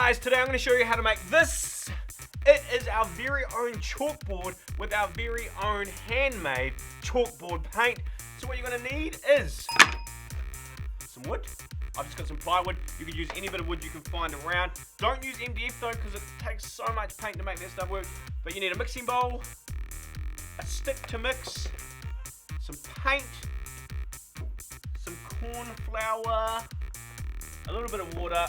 guys, today I'm going to show you how to make this. It is our very own chalkboard with our very own handmade chalkboard paint. So what you're going to need is some wood. I've just got some plywood. You can use any bit of wood you can find around. Don't use MDF though, because it takes so much paint to make that stuff work. But you need a mixing bowl, a stick to mix, some paint, some corn flour, a little bit of water,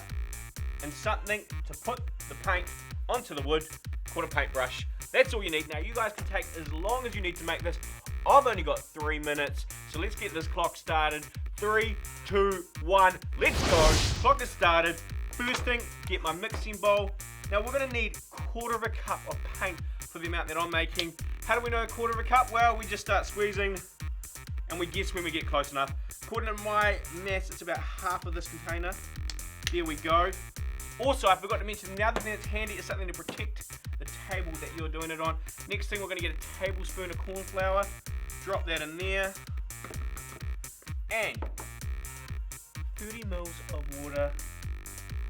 and something to put the paint onto the wood called a paintbrush. That's all you need. Now you guys can take as long as you need to make this. I've only got 3 minutes, so let's get this clock started. 3, 2, 1, let's go. Clock is started. First thing, get my mixing bowl. Now we're going to need 1/4 cup of paint for the amount that I'm making. How do we know 1/4 cup? Well, we just start squeezing and we guess when we get close enough. According to my maths, it's about half of this container. There we go. Also, I forgot to mention, another thing that's handy is something to protect the table that you're doing it on. Next thing, we're going to get a tablespoon of corn flour, drop that in there, and 30 mils of water,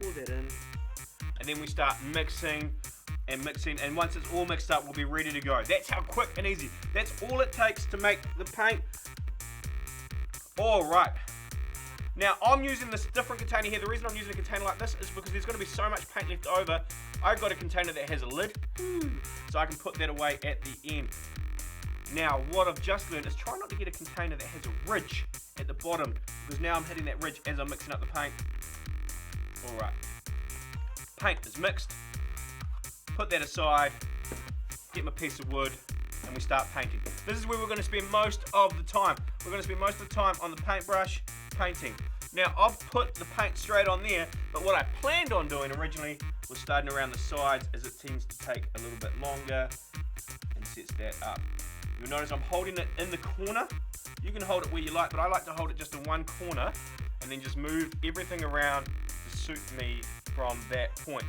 pour that in, and then we start mixing, and once it's all mixed up, we'll be ready to go. That's how quick and easy. That's all it takes to make the paint. All right. Now, I'm using this different container here. The reason I'm using a container like this is because there's going to be so much paint left over. I've got a container that has a lid, so I can put that away at the end. Now, what I've just learned is try not to get a container that has a ridge at the bottom, because now I'm hitting that ridge as I'm mixing up the paint. All right. Paint is mixed. Put that aside. Get my piece of wood, and we start painting. This is where we're going to spend most of the time. We're going to spend most of the time on the paintbrush painting. Now I've put the paint straight on there, but what I planned on doing originally was starting around the sides, as it tends to take a little bit longer and sets that up. You'll notice I'm holding it in the corner. You can hold it where you like, but I like to hold it just in one corner and then just move everything around to suit me from that point.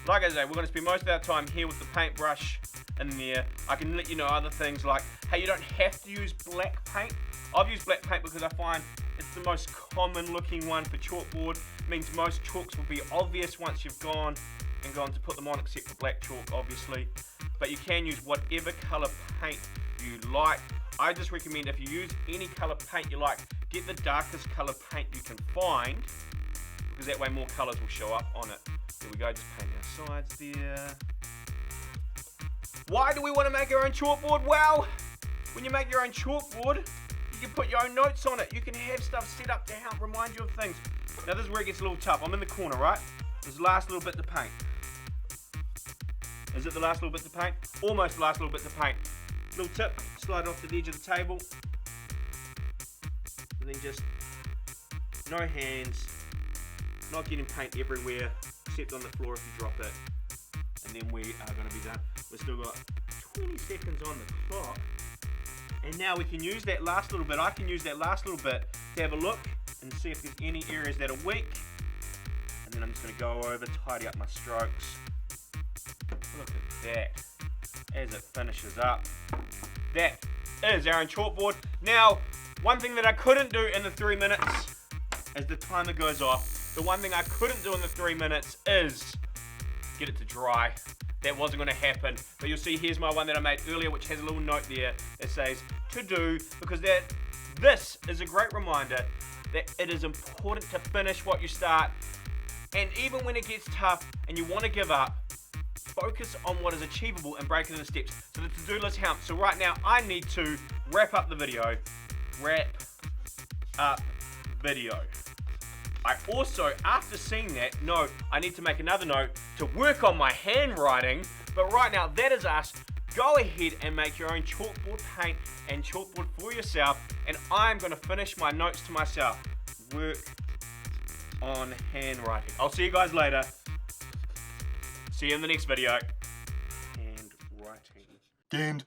Like I say, we're going to spend most of our time here with the paintbrush in there. I can let you know other things like, hey, you don't have to use black paint. I've used black paint because I find it's the most common looking one for chalkboard. It means most chalks will be obvious once you've gone to put them on, except for black chalk, obviously. But you can use whatever color paint you like. I just recommend if you use any color paint you like, get the darkest color paint you can find, because that way more colors will show up on it. There we go, just paint our sides there. Why do we want to make our own chalkboard? Well, when you make your own chalkboard, you can put your own notes on it. You can have stuff set up to help remind you of things. Now this is where it gets a little tough. I'm in the corner, right? This is the last little bit to paint. Is it the last little bit to paint? Almost the last little bit to paint. Little tip, slide it off the edge of the table. And then just, no hands, not getting paint everywhere, except on the floor if you drop it. And then we are going to be done. We've still got 20 seconds on the clock. And now we can use that last little bit. I can use that last little bit to have a look and see if there's any areas that are weak. And then I'm just going to go over, tidy up my strokes. Look at that as it finishes up. That is our own chalkboard. Now, one thing that I couldn't do in the 3 minutes as the timer goes off, the one thing I couldn't do in the 3 minutes is get it to dry. That wasn't going to happen, but you'll see here's my one that I made earlier, which has a little note there that says to do, because this is a great reminder that it is important to finish what you start. And even when it gets tough and you want to give up, focus on what is achievable and break it into steps. So the to-do list helps. So right now I need to wrap up the video. I also, after seeing that, know I need to make another note to work on my handwriting. But right now, that is us. Go ahead and make your own chalkboard paint and chalkboard for yourself. And I'm going to finish my notes to myself. Work on handwriting. I'll see you guys later. See you in the next video. Handwriting. Gained.